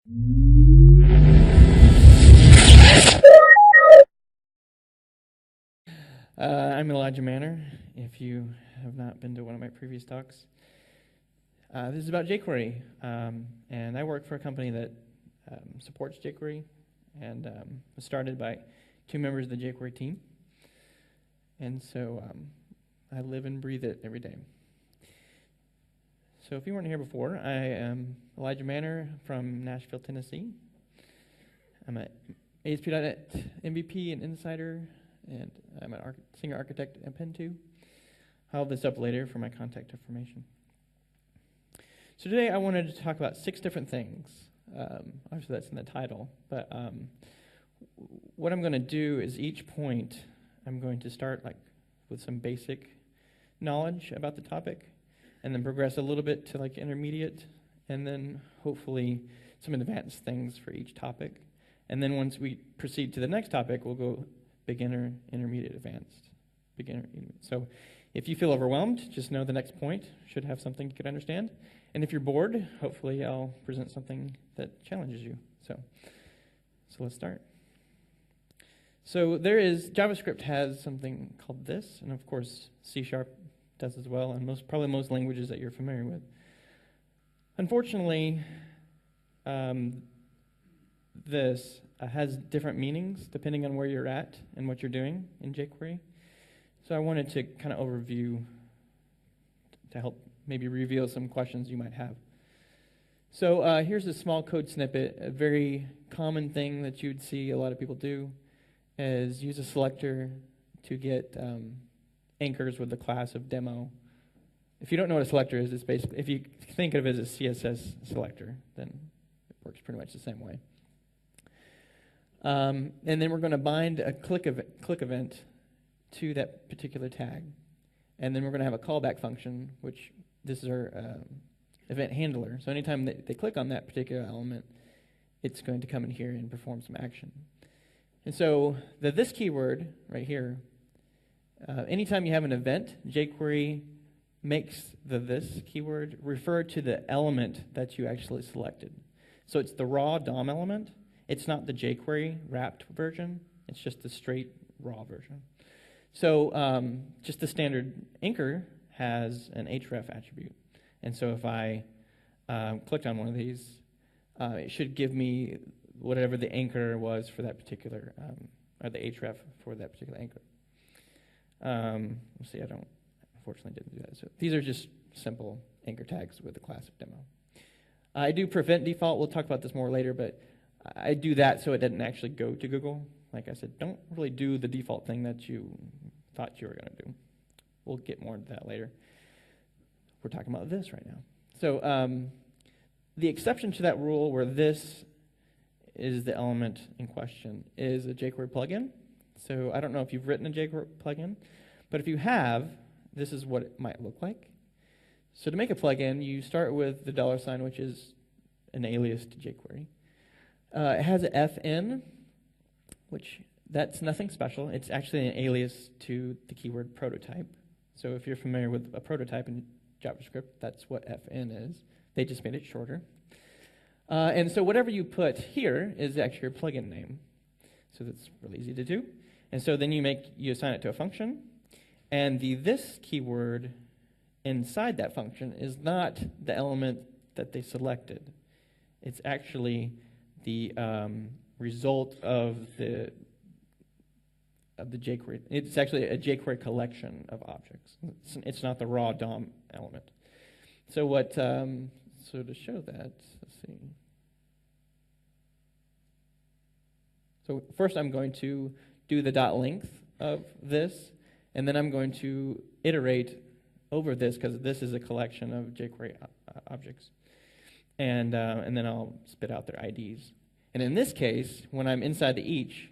I'm Elijah Manor, if you have not been to one of my previous talks. This is about jQuery, and I work for a company that supports jQuery, and was started by 2 members of the jQuery team. And so I live and breathe it every day. So if you weren't here before, I am Elijah Manor from Nashville, Tennessee. I'm an ASP.NET MVP and Insider, and I'm a senior architect at Penn2. I'll have this up later for my contact information. So today I wanted to talk about 6 different things. Obviously that's in the title, but what I'm going to do is each point I'm going to start with some basic knowledge about the topic, and then progress a little bit to intermediate, and then hopefully some advanced things for each topic. And then once we proceed to the next topic, we'll go beginner, intermediate, advanced, beginner. So if you feel overwhelmed, just know the next point should have something you could understand. And if you're bored, hopefully I'll present something that challenges you. So let's start. So JavaScript has something called this, and of course C# does as well, and probably most languages that you're familiar with. Unfortunately, this has different meanings depending on where you're at and what you're doing in jQuery. So I wanted to kind of overview to help maybe reveal some questions you might have. So here's a small code snippet. A very common thing that you'd see a lot of people do is use a selector to get anchors with the class of demo. If you don't know what a selector is, it's basically, if you think of it as a CSS selector, then it works pretty much the same way. And then we're going to bind a click event to that particular tag. And then we're going to have a callback function, which this is our event handler. So anytime they click on that particular element, it's going to come in here and perform some action. And so this keyword right here, anytime you have an event, jQuery makes this keyword refer to the element that you actually selected. So it's the raw DOM element. It's not the jQuery wrapped version. It's just the straight raw version. So just the standard anchor has an href attribute. And so if I clicked on one of these, it should give me whatever the anchor was for that particular, or the href for that particular anchor. We'll see, unfortunately didn't do that. So these are just simple anchor tags with the class of demo. I do prevent default. We'll talk about this more later, but I do that so it doesn't actually go to Google. Like I said, don't really do the default thing that you thought you were going to do. We'll get more into that later. We're talking about this right now. So the exception to that rule where this is the element in question is a jQuery plugin. So I don't know if you've written a jQuery plugin, but if you have, this is what it might look like. So to make a plugin, you start with the $, which is an alias to jQuery. It has an FN, which that's nothing special. It's actually an alias to the keyword prototype. So if you're familiar with a prototype in JavaScript, that's what FN is. They just made it shorter. And so whatever you put here is actually your plugin name. So that's really easy to do. And so then you assign it to a function, and this keyword inside that function is not the element that they selected. It's actually the result of the jQuery. It's actually a jQuery collection of objects. It's not the raw DOM element. So so to show that, let's see. So first I'm going to do the .length of this, and then I'm going to iterate over this because this is a collection of jQuery objects. And then I'll spit out their IDs. And in this case, when I'm inside the each,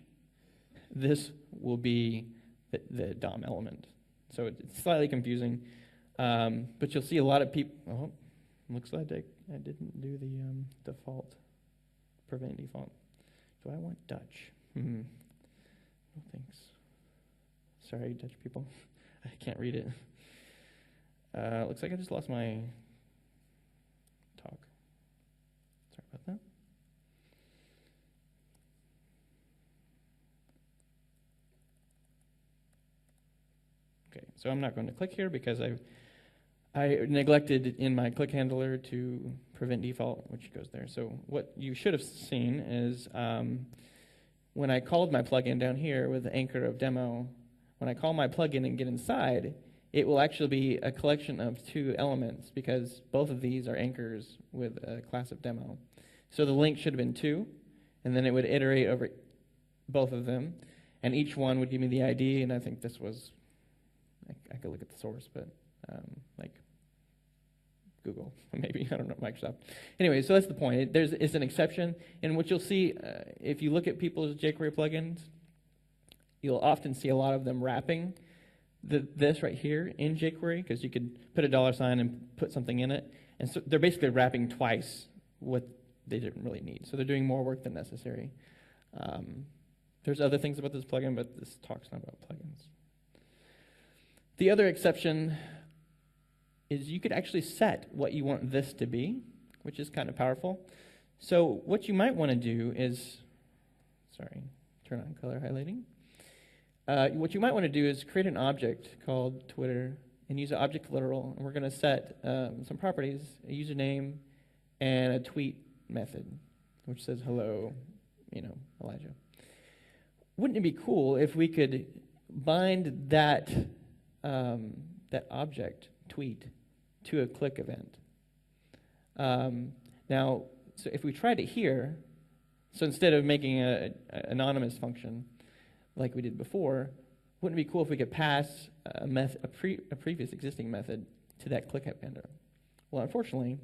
this will be the DOM element. So it's slightly confusing, but you'll see a lot of people. Oh, looks like I didn't do the default, prevent default. Do I want Dutch? No thanks. Sorry, Dutch people. I can't read it. Looks like I just lost my talk. Sorry about that. So I'm not going to click here because I neglected in my click handler to prevent default, which goes there. So what you should have seen is when I called my plugin down here with the anchor of demo, when I call my plugin and get inside, it will actually be a collection of two elements because both of these are anchors with a class of demo. So the link should have been 2, and then it would iterate over both of them, and each one would give me the ID, and I think this was, I could look at the source, but like Google, maybe, I don't know, Microsoft. Anyway, so that's the point. It's an exception, and what you'll see, if you look at people's jQuery plugins, you'll often see a lot of them wrapping this right here in jQuery, because you could put a $ and put something in it, and so they're basically wrapping twice what they didn't really need. So they're doing more work than necessary. There's other things about this plugin, but this talk's not about plugins. The other exception is you could actually set what you want this to be, which is kind of powerful. So what you might want to do is, turn on color highlighting. What you might want to do is create an object called Twitter and use an object literal, and we're going to set some properties, a username, and a tweet method, which says hello, Elijah. Wouldn't it be cool if we could bind that that object tweet to a click event? Now, so if we tried it here, so instead of making an anonymous function like we did before, wouldn't it be cool if we could pass a previous existing method to that click event? Well, unfortunately,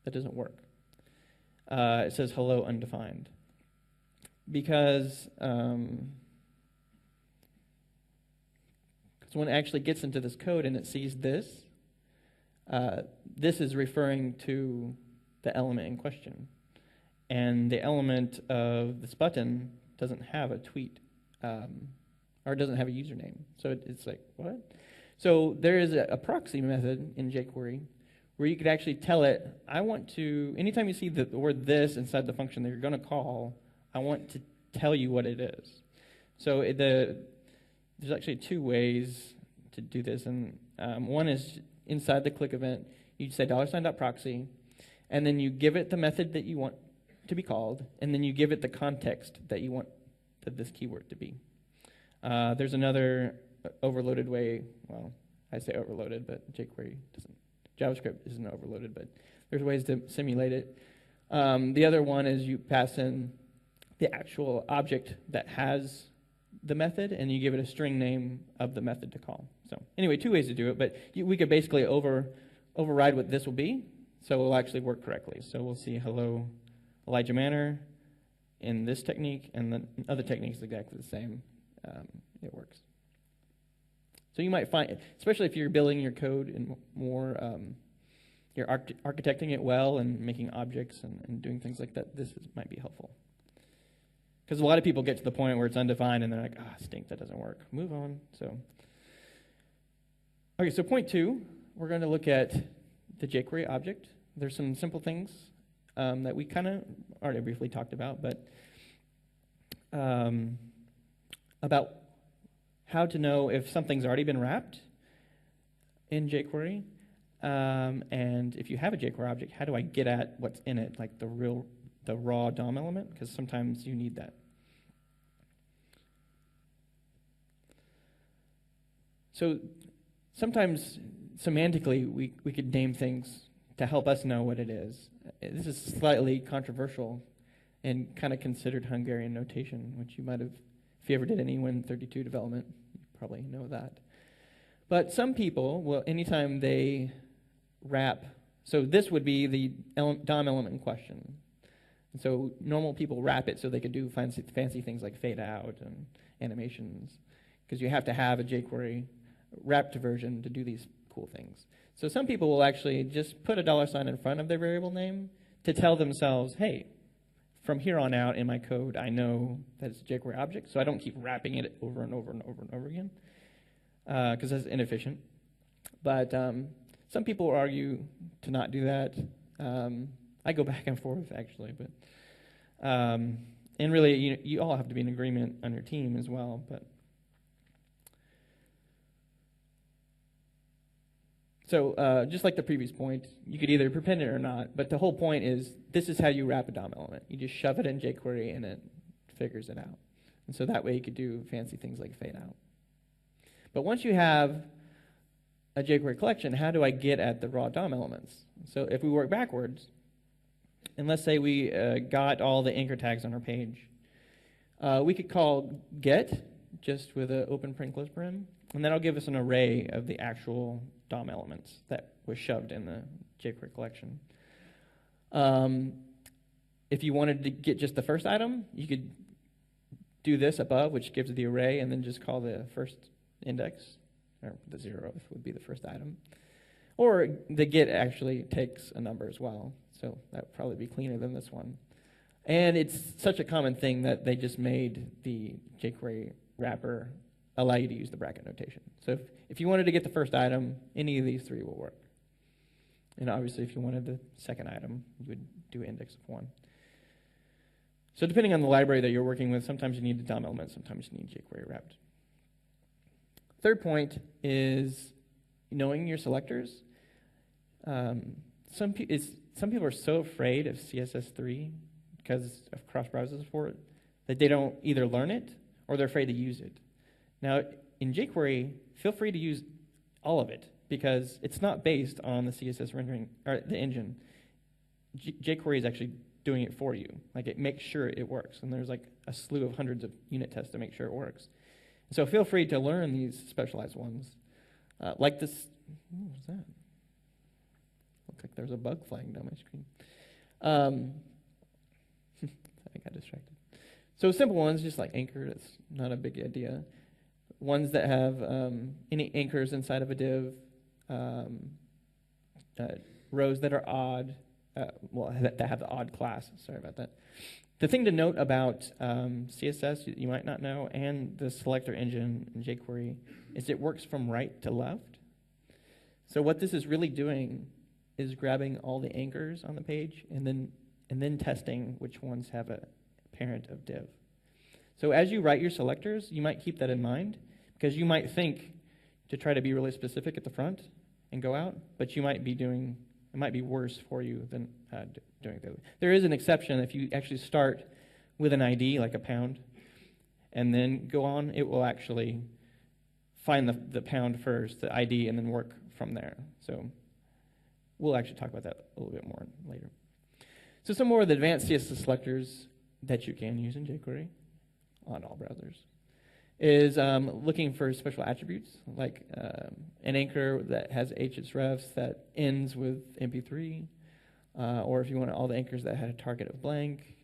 that doesn't work. It says hello undefined because when it actually gets into this code and it sees this, this is referring to the element in question. And the element of this button doesn't have a tweet, or doesn't have a username. So it's like, what? So there is a proxy method in jQuery where you could actually tell it, I want to, anytime you see the word this inside the function that you're going to call, I want to tell you what it is. So there's actually 2 ways to do this. And one is inside the click event, you say $.proxy, and then you give it the method that you want to be called, and then you give it the context that you want this keyword to be. There's another overloaded way, well, I say overloaded, but jQuery doesn't. JavaScript isn't overloaded, but there's ways to simulate it. The other one is you pass in the actual object that has the method, and you give it a string name of the method to call. So anyway, 2 ways to do it, but we could basically override what this will be, so it will actually work correctly. So we'll see hello Elijah Manor in this technique, and the other technique is exactly the same. It works. So you might find, especially if you're building your code in more, you're architecting it well and making objects and doing things like that, might be helpful. Because a lot of people get to the point where it's undefined and they're like, stink, that doesn't work. Move on. So, okay, so point 2, we're going to look at the jQuery object. There's some simple things that we kind of already briefly talked about, but about how to know if something's already been wrapped in jQuery, and if you have a jQuery object, how do I get at what's in it, like the raw DOM element, because sometimes you need that. So sometimes semantically we could name things to help us know what it is. This is slightly controversial and kind of considered Hungarian notation, which you might have, if you ever did any Win32 development, you probably know that. But some people, well, anytime they wrap, so this would be the DOM element in question. And so normal people wrap it so they could do fancy things like fade out and animations, because you have to have a jQuery wrapped version to do these cool things. So some people will actually just put a $ in front of their variable name to tell themselves, hey, from here on out in my code, I know that it's a jQuery object, so I don't keep wrapping it over and over and over and over again, because that's inefficient. But some people argue to not do that. I go back and forth, actually, but and really, you all have to be in agreement on your team as well. But So just like the previous point, you could either prepend it or not, but the whole point is this is how you wrap a DOM element. You just shove it in jQuery and it figures it out. And so that way you could do fancy things like fade out. But once you have a jQuery collection, how do I get at the raw DOM elements? So if we work backwards, and let's say we got all the anchor tags on our page, we could call get just with an open paren close paren, and that'll give us an array of the actual DOM elements that was shoved in the jQuery collection. If you wanted to get just the first item, you could do this above, which gives the array, and then just call the first index, or the 0th would be the first item. Or the get actually takes a number as well, so that would probably be cleaner than this one. And it's such a common thing that they just made the jQuery wrapper allow you to use the bracket notation. So if you wanted to get the first item, any of these three will work. And obviously, if you wanted the second item, you would do index of 1. So depending on the library that you're working with, sometimes you need the DOM element, sometimes you need jQuery wrapped. Third point is knowing your selectors. Some people are so afraid of CSS3 because of cross-browser support that they don't either learn it or they're afraid to use it. Now, in jQuery, feel free to use all of it because it's not based on the CSS rendering or the engine. jQuery is actually doing it for you. Like, it makes sure it works, and there's like a slew of hundreds of unit tests to make sure it works. So feel free to learn these specialized ones. Like this, what was that? Looks like there's a bug flying down my screen. I got distracted. So simple ones, just like anchor, that's not a big idea. Ones that have any anchors inside of a div, rows that are odd, that have the odd class, sorry about that. The thing to note about CSS you might not know, and the selector engine in jQuery, is it works from right to left. So what this is really doing is grabbing all the anchors on the page and then testing which ones have a parent of div. So as you write your selectors, you might keep that in mind, because you might think to try to be really specific at the front and go out, but you might be doing, it might be worse for you than doing it. There is an exception. If you actually start with an ID, like a pound, and then go on, it will actually find the pound first, the ID, and then work from there. So we'll actually talk about that a little bit more later. So some more of the advanced CSS selectors that you can use in jQuery on all browsers is looking for special attributes, like an anchor that has hrefs that ends with MP3, or if you want all the anchors that had a target of blank,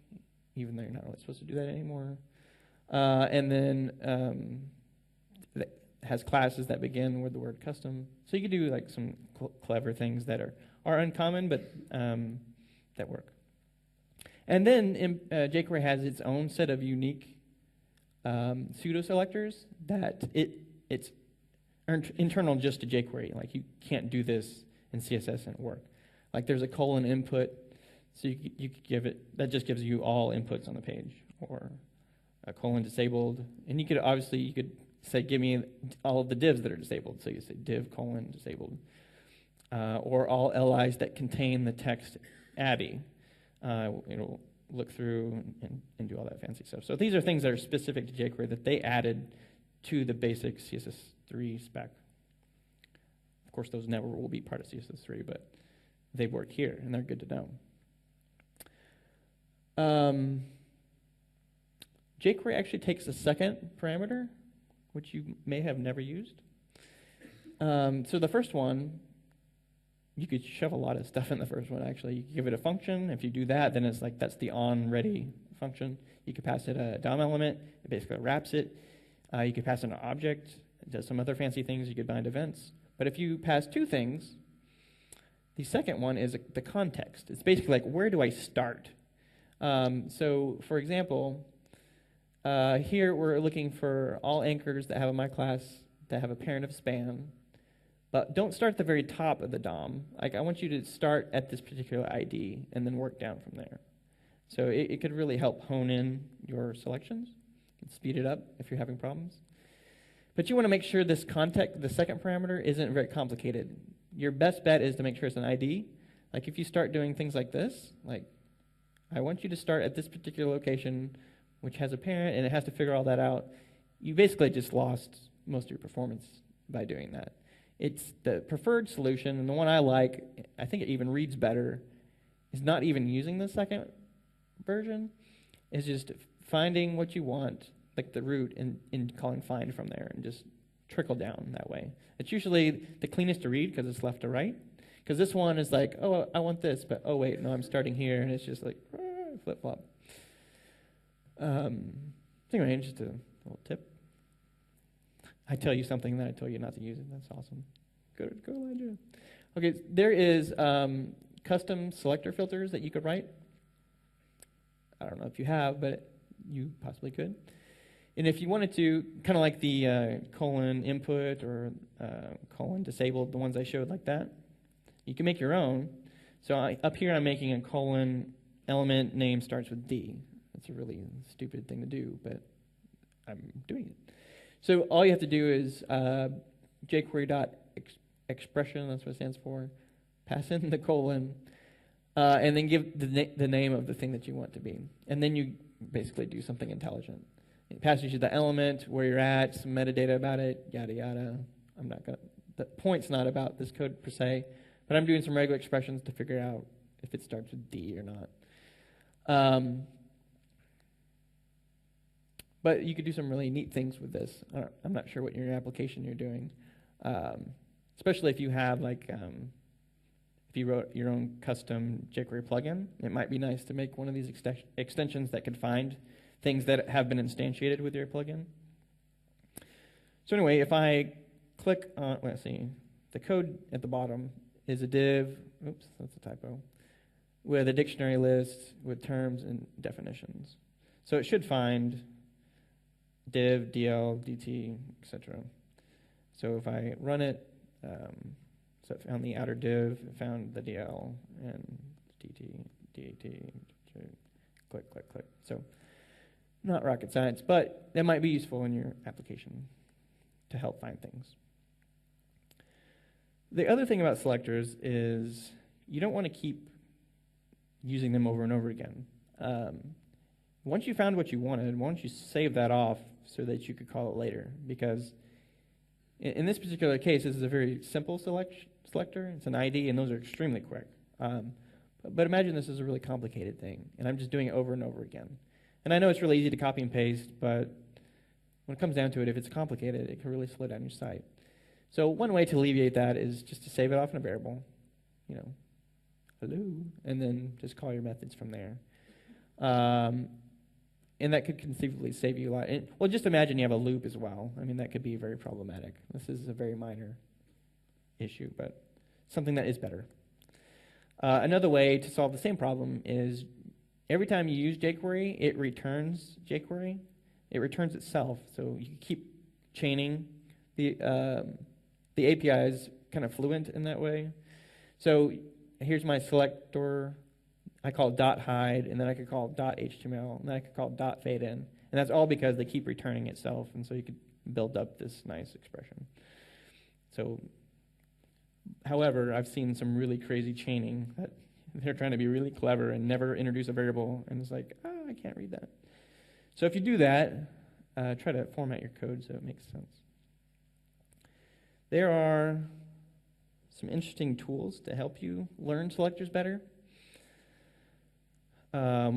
even though you're not really supposed to do that anymore. And then that has classes that begin with the word custom. So you could do like some clever things that are uncommon, but that work. And then jQuery has its own set of unique pseudo selectors that it's internal just to jQuery. Like, you can't do this in CSS and work. Like, there's a colon input, so you could give it, that just gives you all inputs on the page, or a colon disabled. And you could say, give me all of the divs that are disabled. So you say div colon disabled, or all LIs that contain the text Abby. It'll look through and do all that fancy stuff. So these are things that are specific to jQuery that they added to the basic CSS3 spec. Of course, those never will be part of CSS3, but they work here, and they're good to know. jQuery actually takes a second parameter, which you may have never used. So the first one, you could shove a lot of stuff in the first one, actually. You could give it a function. If you do that, then it's like, that's the on-ready function. You could pass it a DOM element. It basically wraps it. You could pass it an object. It does some other fancy things. You could bind events. But if you pass two things, the second one is the context. It's basically like, where do I start? So, for example, here we're looking for all anchors that have a my class that have a parent of span. But don't start at the very top of the DOM. Like, I want you to start at this particular ID and then work down from there. So it could really help hone in your selections and speed it up if you're having problems. But you want to make sure this context, the second parameter, isn't very complicated. your best bet is to make sure it's an ID. Like if you start doing things like this, like I want you to start at this particular location, which has a parent, and it has to figure all that out, you basically just lost most of your performance by doing that. It's the preferred solution, and the one I like, I think it even reads better, is not even using the second version. It's just finding what you want, like the root, and calling find from there, and just trickle down that way. It's usually the cleanest to read because it's left to right. Because this one is like, oh, I want this, but oh wait, no, I'm starting here, and it's just like flip-flop. Anyway, just a little tip. I tell you something, then I tell you not to use it. That's awesome. Go Elijah. Okay, there is custom selector filters that you could write. I don't know if you have, but you possibly could. And if you wanted to, kind of like the colon input or colon disabled, the ones I showed like that, you can make your own. So up here I'm making a colon element name starts with D. That's a really stupid thing to do, but I'm doing it. So all you have to do is jQuery.expression, that's what it stands for, pass in the colon, and then give the name of the thing that you want to be. And then you basically do something intelligent. It passes you the element, where you're at, some metadata about it, yada, yada. The point's not about this code per se, but I'm doing some regular expressions to figure out if it starts with D or not. But you could do some really neat things with this. I'm not sure what your application you're doing, especially if you have if you wrote your own custom jQuery plugin. It might be nice to make one of these extensions that could find things that have been instantiated with your plugin. So anyway, if I click on, let's see, the code at the bottom is a div, oops, that's a typo, with a dictionary list with terms and definitions. So it should find div, DL, DT, etc. So if I run it, so it found the outer div, it found the DL, and DT, DAT, click, click, click. So not rocket science, but that might be useful in your application to help find things. The other thing about selectors is you don't want to keep using them over and over again. Once you found what you wanted, why don't you save that off so that you could call it later? Because in this particular case, this is a very simple selector. It's an ID, and those are extremely quick. But imagine this is a really complicated thing, and I'm just doing it over and over again. And I know it's really easy to copy and paste, but when it comes down to it, if it's complicated, it can really slow down your site. So one way to alleviate that is just to save it off in a variable, hello, and then just call your methods from there. And that could conceivably save you a lot. Well, just imagine you have a loop as well. I mean, that could be very problematic. This is a very minor issue, but something that is better. Another way to solve the same problem is every time you use jQuery, it returns jQuery. It returns itself, so you can keep chaining. The API is kind of fluent in that way. So here's my selector. I call it .hide, and then I could call it .html, and then I could call it .fadein. And that's all because they keep returning itself, and so you could build up this nice expression. So, however, I've seen some really crazy chaining that they're trying to be really clever and never introduce a variable, and it's like, I can't read that. So if you do that, try to format your code so it makes sense. There are some interesting tools to help you learn selectors better. I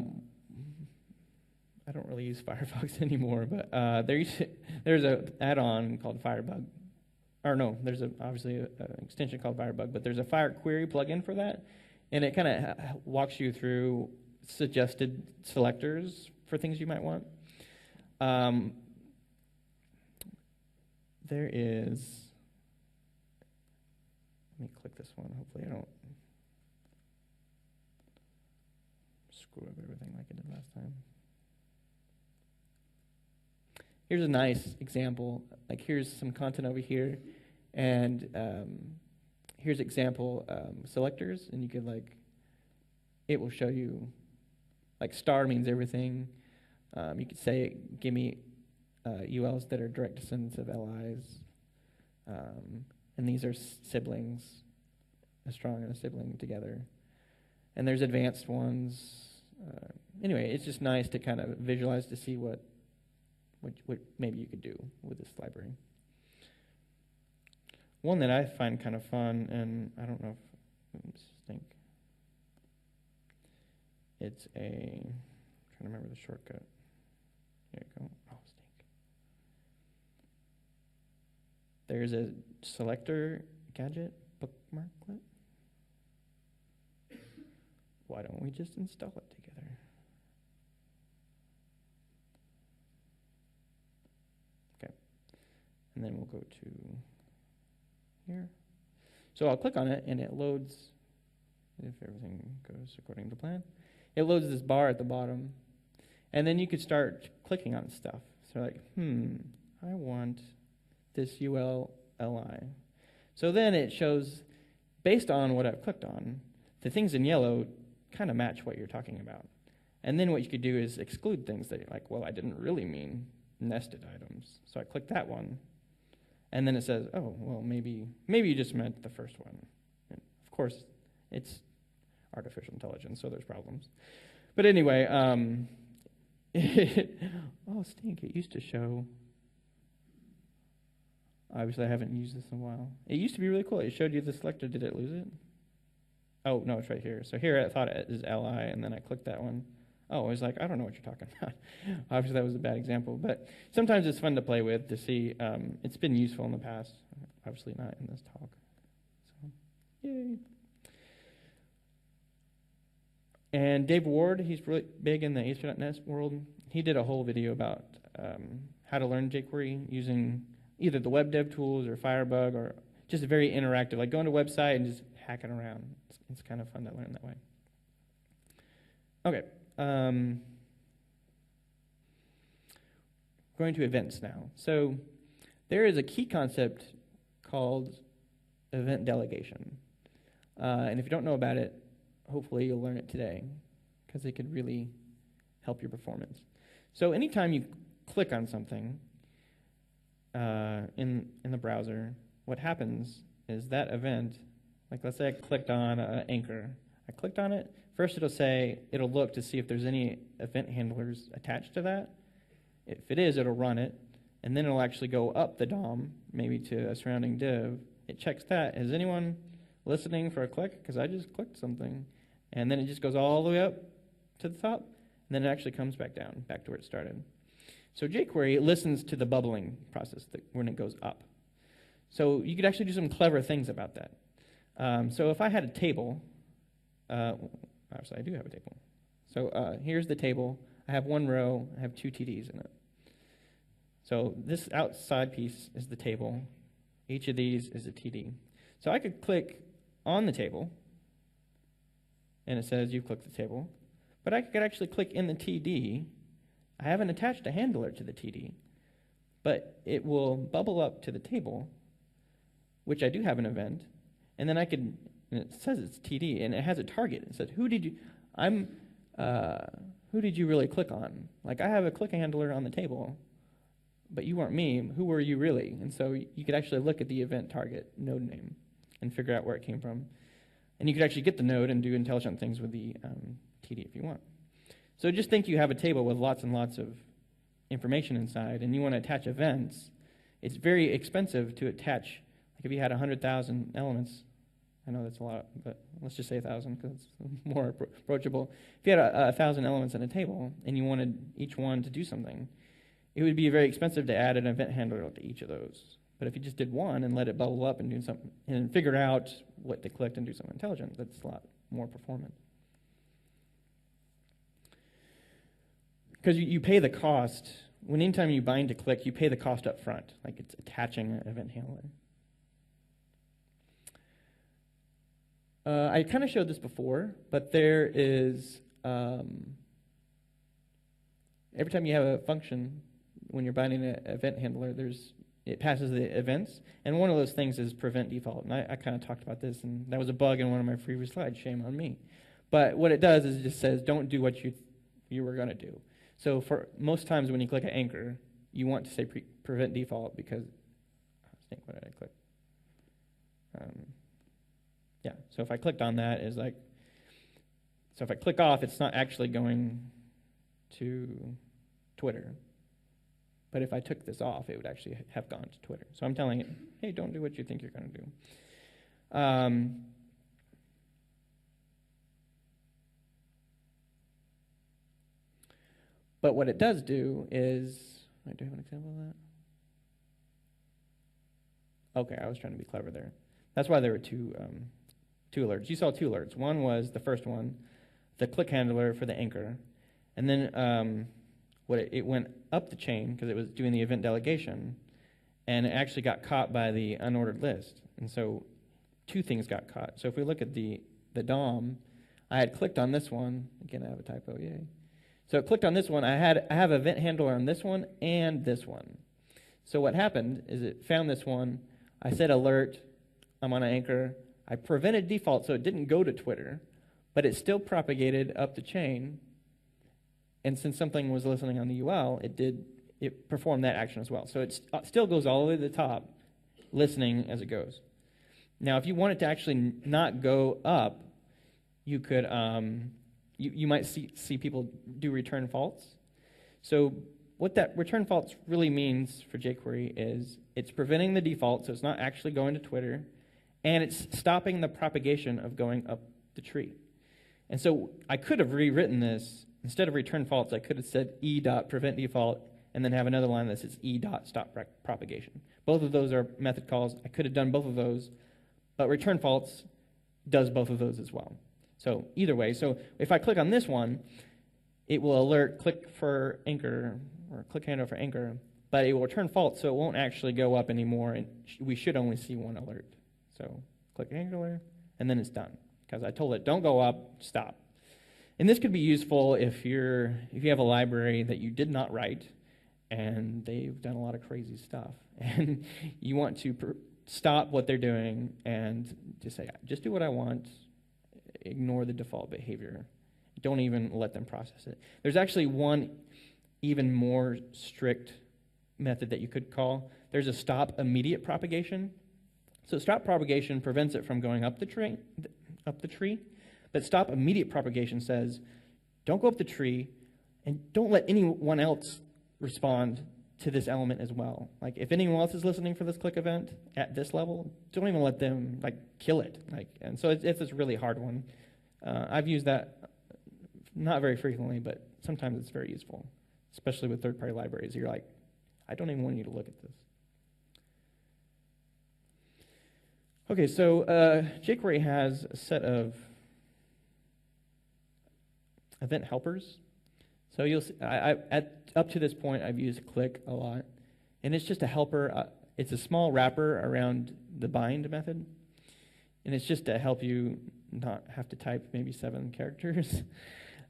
don't really use Firefox anymore, but there's an add-on called Firebug. Or no, there's obviously an extension called Firebug, but there's a Fire Query plugin for that, and it kind of walks you through suggested selectors for things you might want. There is, let me click this one, hopefully I don't screw up everything like I did last time. Here's a nice example. Like here's some content over here, and here's example selectors, and you could it will show you, star means everything. You could say, give me ULs that are direct descendants of LIs, and these are siblings. a strong and a sibling together. And there's advanced ones. Anyway, it's just nice to kind of visualize to see what maybe you could do with this library. One that I find kind of fun, and I don't know if, let's think. It's I'm trying to remember the shortcut. Here you go. Oh, stink. There's a selector gadget bookmarklet. Why don't we just install it together? Okay. And then we'll go to here. So I'll click on it, and it loads, if everything goes according to plan. It loads this bar at the bottom. And then you could start clicking on stuff. So like, I want this ULLI. So then it shows, based on what I've clicked on, the things in yellow kind of match what you're talking about. And then what you could do is exclude things that you're like, well, I didn't really mean nested items. So I click that one. And then it says, oh, well, maybe you just meant the first one. And of course, it's artificial intelligence, so there's problems. But anyway, oh, stink, it used to show. Obviously, I haven't used this in a while. It used to be really cool. It showed you the selector. Did it lose it? Oh, no, it's right here. So here I thought it is LI, and then I clicked that one. Oh, I was like, I don't know what you're talking about. Obviously, that was a bad example. But sometimes it's fun to play with to see. It's been useful in the past. Obviously not in this talk. So, yay. And Dave Ward, he's really big in the ASP.NET world. He did a whole video about how to learn jQuery using either the web dev tools or Firebug, or just very interactive, like going to a website and just hacking around. It's kind of fun to learn that way. Okay. Going to events now. So there is a key concept called event delegation. And if you don't know about it, hopefully you'll learn it today, because it could really help your performance. So anytime you click on something in the browser, what happens is that event, like let's say I clicked on Anchor. I clicked on it. First it'll look to see if there's any event handlers attached to that. If it is, it'll run it. And then it'll actually go up the DOM, maybe to a surrounding div. It checks that. Is anyone listening for a click? Because I just clicked something. And then it just goes all the way up to the top. And then it actually comes back down, back to where it started. So jQuery listens to the bubbling process when it goes up. So you could actually do some clever things about that. So if I had a table, actually I do have a table. So here's the table. I have one row. I have two TDs in it. So this outside piece is the table. Each of these is a TD. So I could click on the table, and it says you clicked the table. But I could actually click in the TD. I haven't attached a handler to the TD, but it will bubble up to the table, which I do have an event, and then and it says it's TD, and it has a target. It says, who did you really click on? Like, I have a click handler on the table, but you weren't me. Who were you really? And so you could actually look at the event target node name and figure out where it came from. And you could actually get the node and do intelligent things with the TD if you want. So just think you have a table with lots and lots of information inside, and you want to attach events. It's very expensive to attach. Like if you had 100,000 elements, I know that's a lot, but let's just say 1,000 because it's more approachable. If you had 1,000 elements in a table and you wanted each one to do something, it would be very expensive to add an event handler to each of those. But if you just did one and let it bubble up and do something and figure out what they clicked and do something intelligent, that's a lot more performant. Because you pay the cost. Anytime you bind to click, you pay the cost up front, like it's attaching an event handler. I kind of showed this before, but there is, every time you have a function, when you're binding an event handler, it passes the events, and one of those things is prevent default. And I kind of talked about this, and that was a bug in one of my previous slides, shame on me. But what it does is it just says, don't do what you were going to do. So for most times when you click an anchor, you want to say prevent default because, I think, what did I click? Yeah, so if I clicked on that, so if I click off, it's not actually going to Twitter. But if I took this off, it would actually have gone to Twitter. So I'm telling it, hey, don't do what you think you're going to do. But what it does do is, I do have an example of that. Okay, I was trying to be clever there. That's why there were two alerts. You saw two alerts. One was the first one, the click handler for the anchor. And then it went up the chain because it was doing the event delegation, and it actually got caught by the unordered list. And so two things got caught. So if we look at the DOM, I had clicked on this one. Again, I have a typo, yay. So I clicked on this one. I have event handler on this one and this one. So what happened is it found this one. I said alert, I'm on an anchor. I prevented default so it didn't go to Twitter, but it still propagated up the chain. And since something was listening on the UL, it performed that action as well. So it still goes all the way to the top, listening as it goes. Now, if you want it to actually not go up, you could you might see people do return false. So what that return false really means for jQuery is it's preventing the default, so it's not actually going to Twitter, and it's stopping the propagation of going up the tree. And so I could have rewritten this. Instead of return false, I could have said e.prevent default and then have another line that says e.stop propagation. Both of those are method calls. I could have done both of those, but return false does both of those as well. So either way, so if I click on this one, it will alert click for anchor or click handle for anchor, but it will return false, so it won't actually go up anymore, and we should only see one alert. So click handler, and then it's done, because I told it don't go up, stop. And this could be useful if you have a library that you did not write, and they've done a lot of crazy stuff, and you want to stop what they're doing and just say, just do what I want, ignore the default behavior. Don't even let them process it. There's actually one even more strict method that you could call. There's a stop immediate propagation. So stop propagation prevents it from going up the tree, but stop immediate propagation says, don't go up the tree, and don't let anyone else respond to this element as well. Like if anyone else is listening for this click event at this level, don't even let them kill it. And so it's this really hard one. I've used that not very frequently, but sometimes it's very useful, especially with third-party libraries. You're like, I don't even want you to look at this. Okay, so jQuery has a set of event helpers. So you'll see, up to this point, I've used click a lot, and it's just a helper. It's a small wrapper around the bind method, and it's just to help you not have to type maybe 7 characters.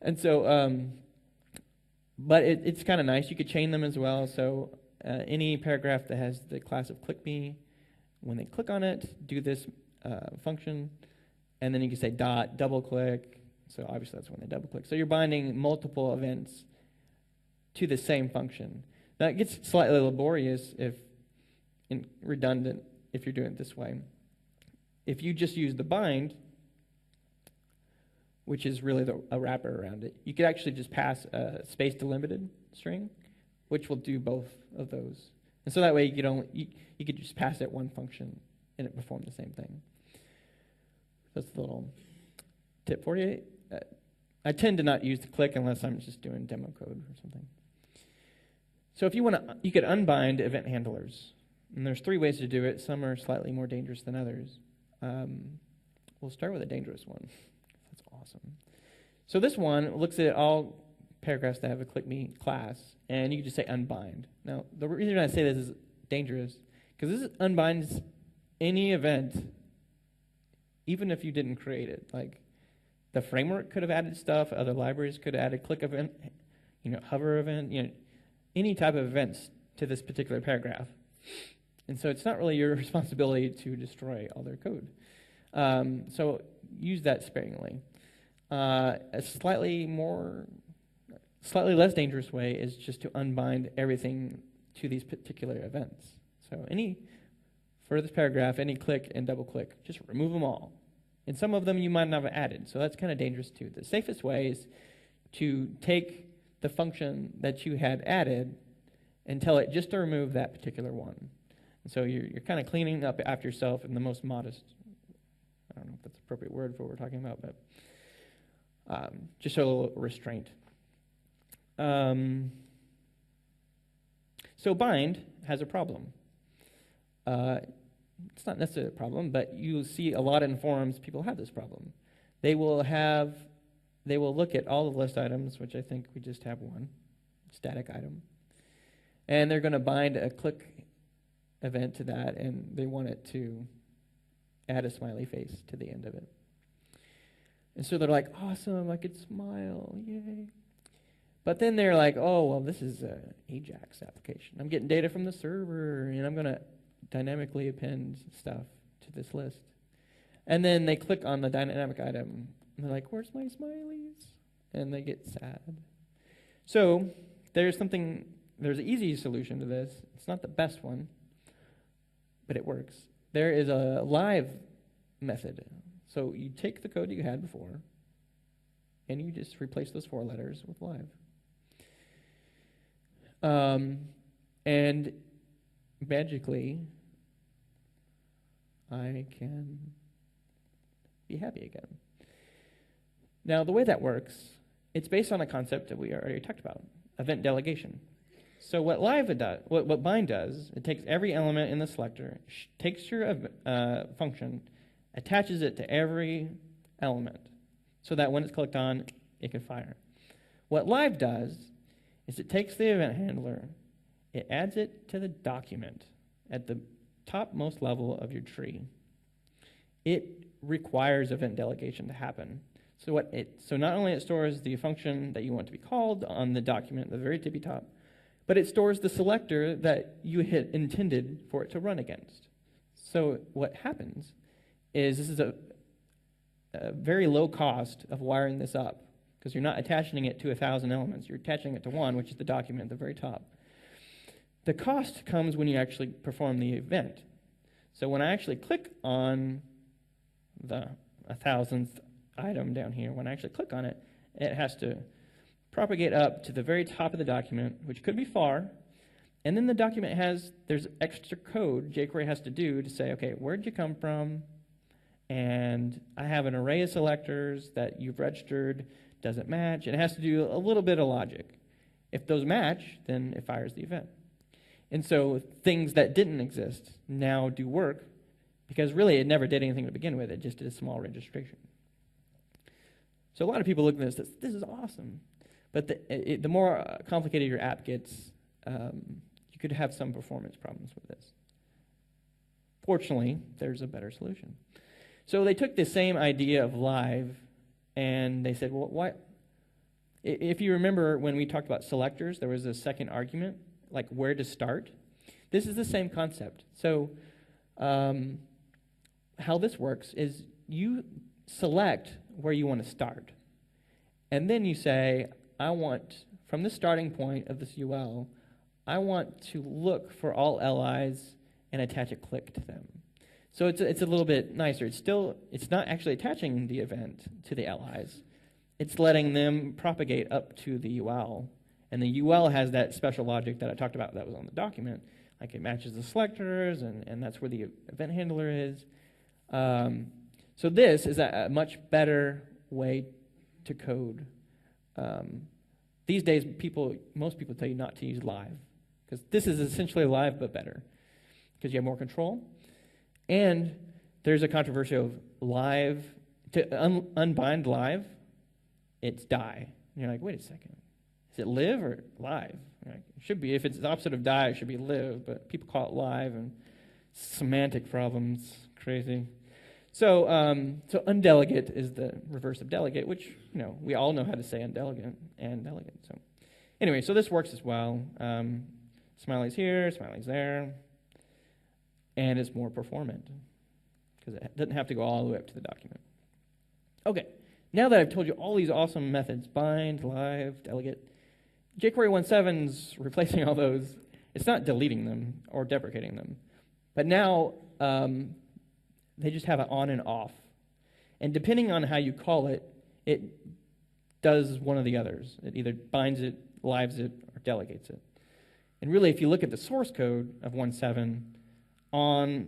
And so, but it's kind of nice. You could chain them as well. So any paragraph that has the class of click me, when they click on it, do this function, and then you can say dot double click. So obviously that's when they double click. So you're binding multiple events to the same function. Now it gets slightly laborious and redundant if you're doing it this way. If you just use the bind, which is really a wrapper around it, you could actually just pass a space delimited string, which will do both of those. And so that way you could just pass it one function and it perform the same thing. That's a little tip for you. I tend to not use the click unless I'm just doing demo code or something. So if you want to, you could unbind event handlers. And there's 3 ways to do it. Some are slightly more dangerous than others. We'll start with a dangerous one. That's awesome. So this one looks at all paragraphs that have a click me class, and you can just say unbind. Now, the reason I say this is dangerous, because this unbinds any event, even if you didn't create it. Like, the framework could have added stuff, other libraries could have added click event, hover event, any type of events to this particular paragraph. And so it's not really your responsibility to destroy all their code. So use that sparingly. A slightly less dangerous way is just to unbind everything to these particular events. So for this paragraph, any click and double click, just remove them all. And some of them you might not have added, so that's kind of dangerous too. The safest way is to take the function that you had added and tell it just to remove that particular one. And so you're kind of cleaning up after yourself in the most modest, I don't know if that's the appropriate word for what we're talking about, but just show a little restraint. So bind has a problem. It's not necessarily a problem, but you see a lot in forums people have this problem. They will look at all the list items, which I think we just have one, static item, and they're going to bind a click event to that, and they want it to add a smiley face to the end of it. And so they're like, awesome, I could smile, yay. But then they're like, oh, well, this is an Ajax application. I'm getting data from the server, and I'm going to dynamically append stuff to this list. And then they click on the dynamic item, and they're like, where's my smileys? And they get sad. So there's an easy solution to this. It's not the best one, but it works. There is a live method. So you take the code you had before, and you just replace those 4 letters with live. And magically, I can be happy again. Now, the way that works, it's based on a concept that we already talked about, event delegation. So what bind does, it takes every element in the selector, takes your function, attaches it to every element, so that when it's clicked on, it can fire. What live does is it takes the event handler, it adds it to the document at the topmost level of your tree. It requires event delegation to happen. So not only it stores the function that you want to be called on the document, the very tippy top, but it stores the selector that you had intended for it to run against. So what happens is this is a very low cost of wiring this up, because you're not attaching it to 1,000 elements. You're attaching it to one, which is the document at the very top. The cost comes when you actually perform the event. So when I actually click on the 1,000th item down here, when I actually click on it, it has to propagate up to the very top of the document, which could be far, and then the document there's extra code jQuery has to do to say, okay, where'd you come from? And I have an array of selectors that you've registered, doesn't match. It has to do a little bit of logic. If those match, then it fires the event. And so things that didn't exist now do work, because really it never did anything to begin with. It just did a small registration. So a lot of people look at this is awesome. But the more complicated your app gets, you could have some performance problems with this. Fortunately, there's a better solution. So they took the same idea of live, and they said, well, why? If you remember when we talked about selectors, there was a second argument, like where to start. This is the same concept. So how this works is you select where you want to start. And then you say, I want, from the starting point of this UL, I want to look for all LIs and attach a click to them. So it's a little bit nicer. It's not actually attaching the event to the LIs. It's letting them propagate up to the UL. And the UL has that special logic that I talked about that was on the document. Like it matches the selectors, and that's where the event handler is. So this is a much better way to code. These days, most people tell you not to use live, because this is essentially live but better, because you have more control. And there's a controversy of live, to unbind live, it's die. And you're like, wait a second, is it live or live? Like, it should be, if it's the opposite of die, it should be live, but people call it live, and semantic problems, crazy. So undelegate is the reverse of delegate, which we all know how to say undelegate and delegate. So anyway, so this works as well. Smiley's here, smiley's there, and it's more performant because it doesn't have to go all the way up to the document. Okay, now that I've told you all these awesome methods, bind, live, delegate, jQuery 1.7's replacing all those. It's not deleting them or deprecating them, but now they just have an on and off. And depending on how you call it, it does one of the others. It either binds it, lives it, or delegates it. And really, if you look at the source code of 1.7, on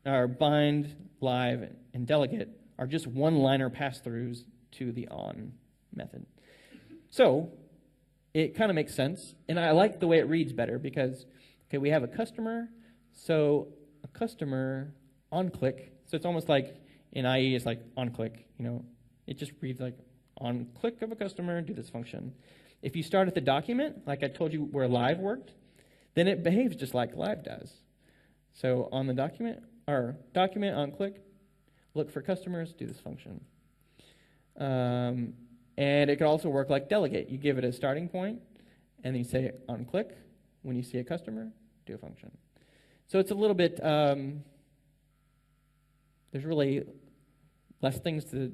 our bind, live, and delegate are just one-liner pass-throughs to the on method. So it kind of makes sense, and I like the way it reads better because, okay, we have a customer, so a customer on click, so it's almost like in IE it's like on click, it just reads like on click of a customer, do this function. If you start at the document, like I told you where live worked, then it behaves just like live does. So on the document, or document on click, look for customers, do this function. And it can also work like delegate. You give it a starting point, and then you say on click, when you see a customer, do a function. So it's a little bit, there's really less things to,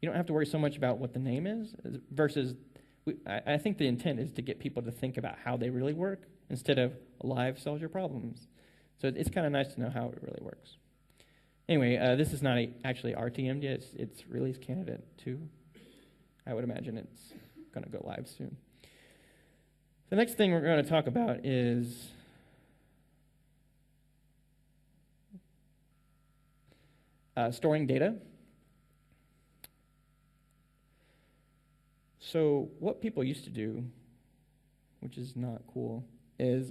you don't have to worry so much about what the name is, versus, I think the intent is to get people to think about how they really work, instead of live solves your problems. So it's kind of nice to know how it really works. Anyway, this is not actually RTM'd yet. It's release candidate 2. I would imagine it's going to go live soon. The next thing we're going to talk about is storing data. So what people used to do, which is not cool, is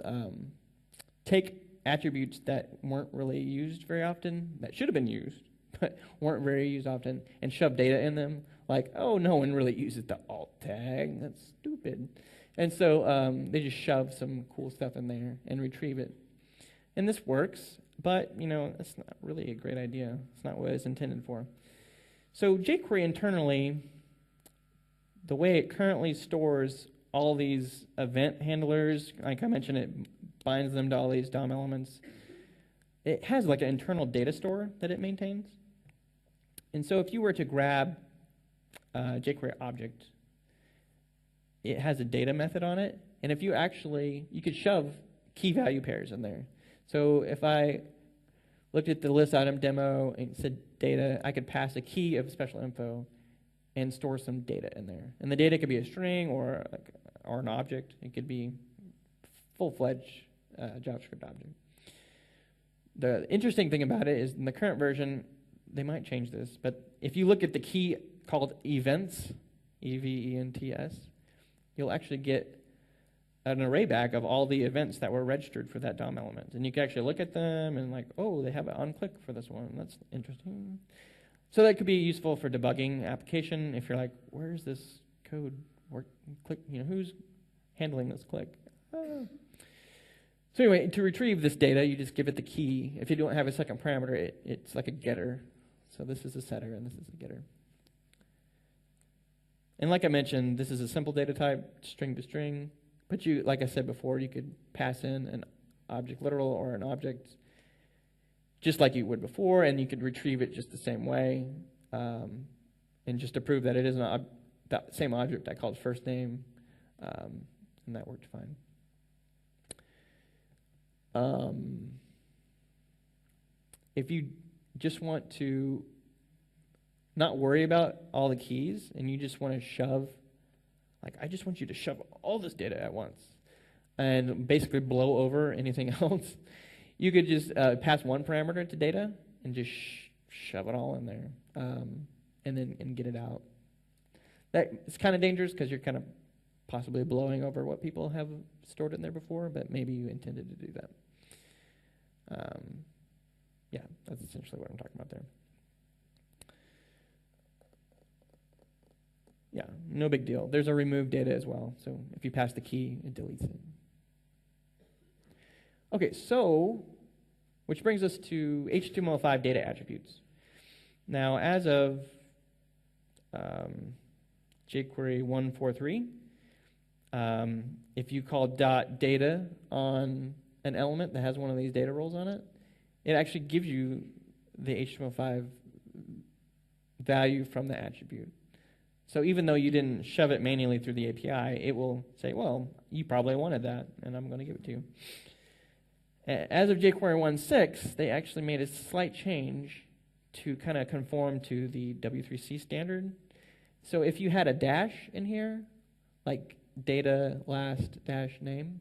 take attributes that weren't really used very often, that should have been used, but weren't very used often, and shove data in them. Like, oh, no one really uses the alt tag. That's stupid. And so they just shove some cool stuff in there and retrieve it. And this works, but, that's not really a great idea. It's not what it's intended for. So jQuery internally, the way it currently stores all these event handlers, like I mentioned, it binds them to all these DOM elements. It has like an internal data store that it maintains. And so if you were to grab jQuery object, it has a data method on it. And if you could shove key value pairs in there. So if I looked at the list item demo and said data, I could pass a key of special info and store some data in there. And the data could be a string or an object. It could be full-fledged JavaScript object. The interesting thing about it is in the current version, they might change this, but if you look at the key called events, E-V-E-N-T-S, you'll actually get an array back of all the events that were registered for that DOM element. And you can actually look at them and oh, they have an on-click for this one. That's interesting. So that could be useful for debugging application if you're like, where's this code? Click, who's handling this click? So anyway, to retrieve this data, you just give it the key. If you don't have a second parameter, it's like a getter. So this is a setter and this is a getter. And like I mentioned, this is a simple data type, string to string. But like I said before, you could pass in an object literal or an object just like you would before, and you could retrieve it just the same way. And just to prove that it is that same object, I called first name, and that worked fine. If you just want to not worry about all the keys and you just want to shove, I just want you to shove all this data at once and basically blow over anything else, you could just pass one parameter to data and just shove it all in there and get it out. It's kind of dangerous because you're kind of possibly blowing over what people have stored in there before, but maybe you intended to do that. Yeah, that's essentially what I'm talking about there. Yeah, no big deal. There's a remove data as well. So if you pass the key, it deletes it. Okay, so, which brings us to HTML5 data attributes. Now, as of jQuery 1.4.3, if you call .data on an element that has one of these data roles on it, it actually gives you the HTML5 value from the attribute. So even though you didn't shove it manually through the API, it will say, well, you probably wanted that, and I'm going to give it to you. As of jQuery 1.6, they actually made a slight change to kind of conform to the W3C standard. So if you had a dash in here, like data last dash name,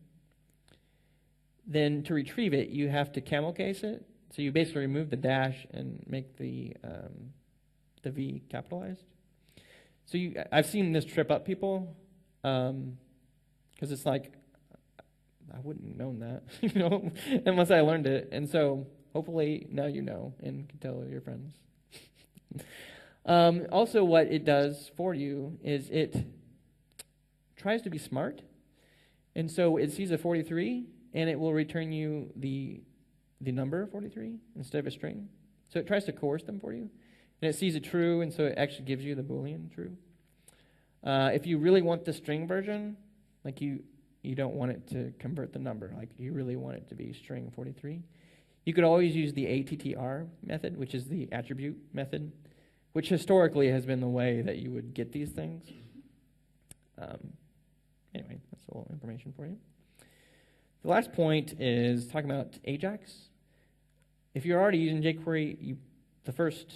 then to retrieve it, you have to camel case it. So you basically remove the dash and make the V capitalized. So I've seen this trip up people, because it's like, I wouldn't have known that, unless I learned it. And so hopefully now you know and can tell your friends. Also, what it does for you is it tries to be smart. And so it sees a 43, and it will return you the number 43 instead of a string. So it tries to coerce them for you. And it sees a true, and so it actually gives you the Boolean true. If you really want the string version, like you don't want it to convert the number, like you really want it to be string 43, you could always use the ATTR method, which is the attribute method, which historically has been the way that you would get these things. Anyway, that's a little information for you. The last point is talking about AJAX. If you're already using jQuery, the first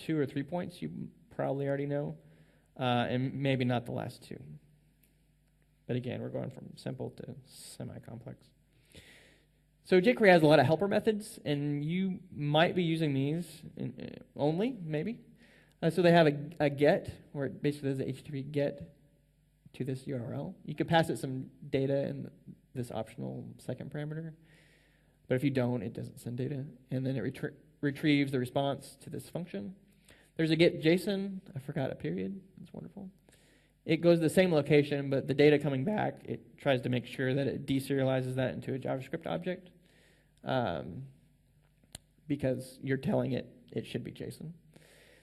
2 or 3 points you probably already know, and maybe not the last 2. But again, we're going from simple to semi-complex. So jQuery has a lot of helper methods, and you might be using these only, maybe. So they have a get, where it basically does a HTTP get to this URL. You could pass it some data in this optional second parameter. But if you don't, it doesn't send data. And then it retrieves the response to this function. There's a get JSON. I forgot a period. That's wonderful. It goes to the same location, but the data coming back, it tries to make sure that it deserializes that into a JavaScript object, because you're telling it should be JSON.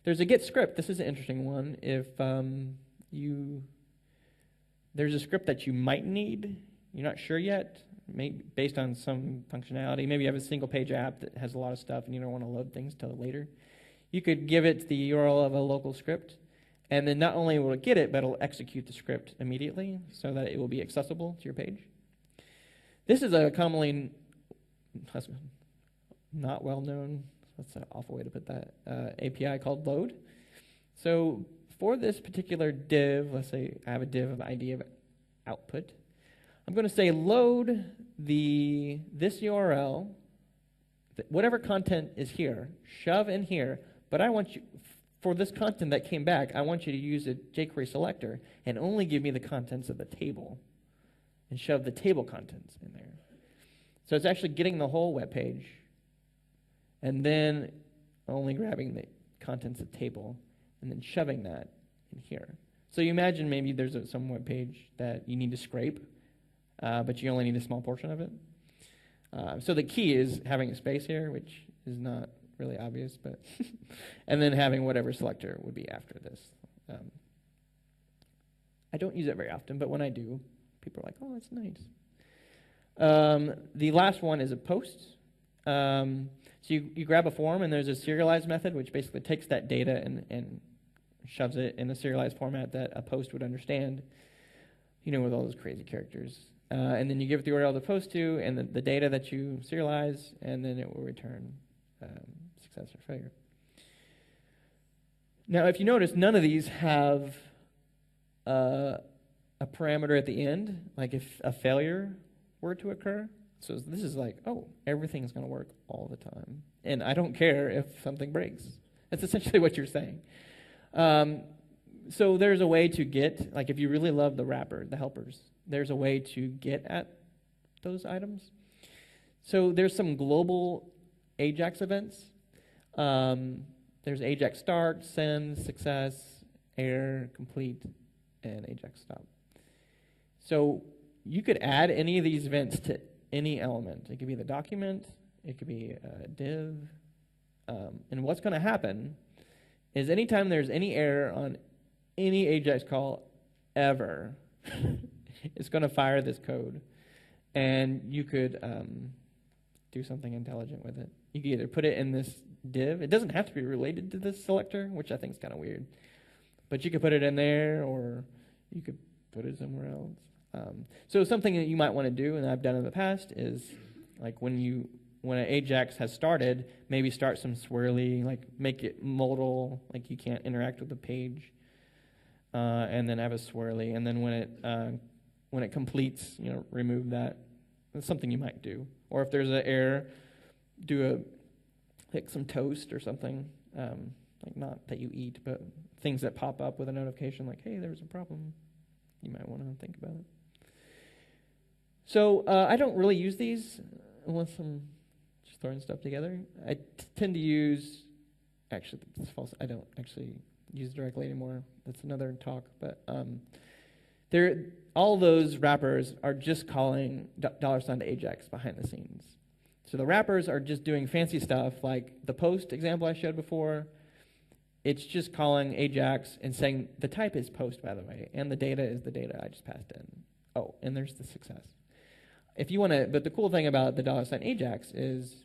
There's a get script. This is an interesting one. If there's a script that you might need, you're not sure yet, maybe based on some functionality. Maybe you have a single page app that has a lot of stuff and you don't want to load things till later. You could give it the URL of a local script, and then not only will it get it, but it'll execute the script immediately so that it will be accessible to your page. This is a commonly not well known, that's an awful way to put that, API called load. So for this particular div, let's say I have a div of ID of output, I'm going to say load this URL, whatever content is here, shove in here, but I want you, for this content that came back, I want you to use a jQuery selector and only give me the contents of the table and shove the table contents in there. So it's actually getting the whole web page and then only grabbing the contents of the table and then shoving that in here. So you imagine maybe there's some web page that you need to scrape, but you only need a small portion of it. So the key is having a space here, which is not really obvious, but and then having whatever selector would be after this. I don't use it very often, but when I do, people are like, oh, that's nice. The last one is a post. So you grab a form, and there's a serialized method, which basically takes that data and shoves it in a serialized format that a post would understand, with all those crazy characters. And then you give it the URL of the post to, and the data that you serialize, and then it will return success or failure. Now, if you notice, none of these have a parameter at the end, like if a failure were to occur. So this is like, oh, everything's going to work all the time, and I don't care if something breaks. That's essentially what you're saying. So there's a way to get, like if you really love the wrapper, the helpers, there's a way to get at those items. So there's some global AJAX events. There's AJAX start, send, success, error, complete, and AJAX stop. So you could add any of these events to any element. It could be the document, it could be a div. And what's going to happen is anytime there's any error on any AJAX call ever, it's going to fire this code. And you could do something intelligent with it. You could either put it in this div. It doesn't have to be related to this selector, which I think is kind of weird. But you could put it in there, or you could put it somewhere else. So something that you might want to do, and I've done in the past, is like when you when an AJAX has started, maybe start some swirly, like make it modal, like you can't interact with the page, and then have a swirly, and then when it completes, remove that. That's something you might do. Or if there's an error, like some toast or something, like not that you eat, but things that pop up with a notification like, hey, there's a problem. You might want to think about it. So I don't really use these unless I'm just throwing stuff together. I tend to use, actually, that's false. I don't actually use it directly anymore. That's another talk. But all those wrappers are just calling $to AJAX behind the scenes. So the wrappers are just doing fancy stuff like the post example I showed before. It's just calling AJAX and saying the type is post, by the way, and the data is the data I just passed in. Oh, and there's the success. If you want to, but the cool thing about the $AJAX is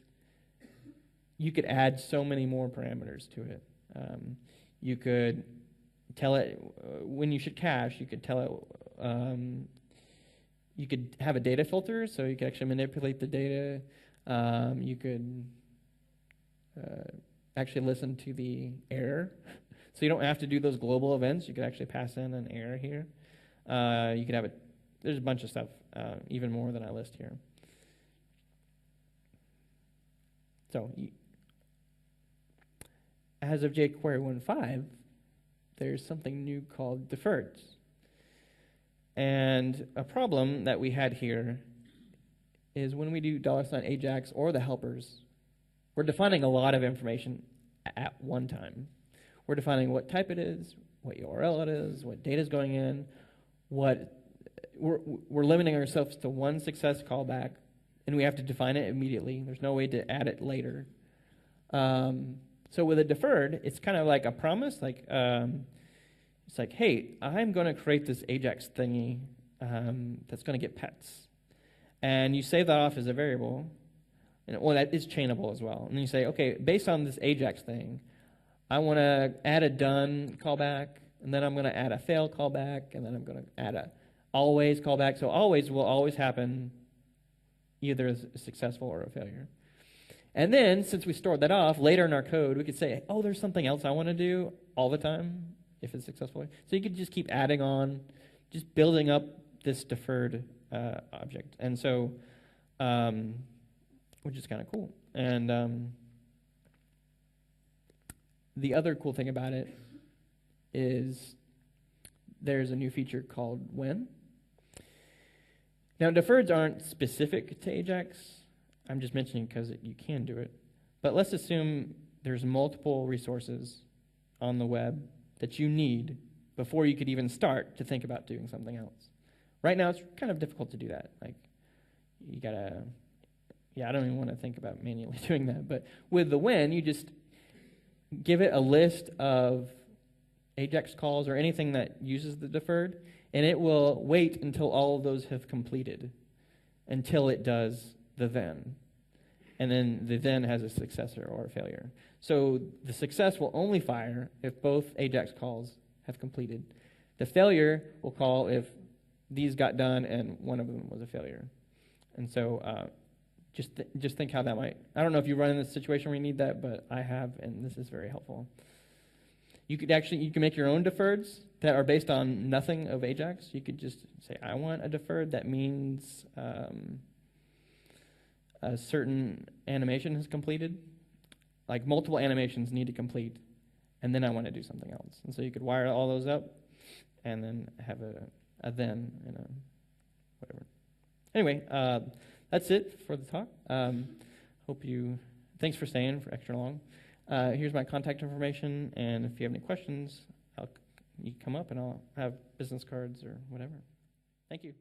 you could add so many more parameters to it. You could tell it when you should cache. You could tell it. You could have a data filter, so you could actually manipulate the data. You could actually listen to the error, so you don't have to do those global events. You could actually pass in an error here. You could have it. There's a bunch of stuff, even more than I list here. So, as of jQuery 1.5, there's something new called deferreds. And a problem that we had here is when we do $AJAX or the helpers, we're defining a lot of information at one time. We're defining what type it is, what URL it is, what data is going in, we're limiting ourselves to one success callback, and we have to define it immediately. There's no way to add it later. So with a deferred, it's kind of like a promise, like it's like, hey, I'm going to create this AJAX thingy that's going to get pets. And you save that off as a variable. And, well, that is chainable as well. And then you say, okay, based on this AJAX thing, I want to add a done callback, and then I'm going to add a fail callback, and then I'm going to add a always callback. So always will always happen either as successful or a failure. And then, since we stored that off, later in our code, we could say, oh, there's something else I want to do all the time if it's successful. So you could just keep adding on, just building up this deferred object. And so, which is kind of cool. And the other cool thing about it is there's a new feature called when. Now, deferreds aren't specific to AJAX. I'm just mentioning because you can do it. But let's assume there's multiple resources on the web that you need before you could even start to think about doing something else. Right now, it's kind of difficult to do that. Like, you gotta, I don't even want to think about manually doing that. But with the when, you just give it a list of AJAX calls or anything that uses the deferred, and it will wait until all of those have completed, until it does the then. And then the then has a successor or a failure. So the success will only fire if both AJAX calls have completed. The failure will call if these got done and one of them was a failure. And so just think how that might, I don't know if you run in this situation where you need that, but I have, and this is very helpful. You can make your own deferreds that are based on nothing of AJAX. You could just say, I want a deferred that means a certain animation has completed. Like multiple animations need to complete, and then I want to do something else. And so you could wire all those up and then have a then and a whatever. Anyway, that's it for the talk. Thanks for staying for extra long. Here's my contact information, and if you have any questions, you come up and I'll have business cards or whatever. Thank you.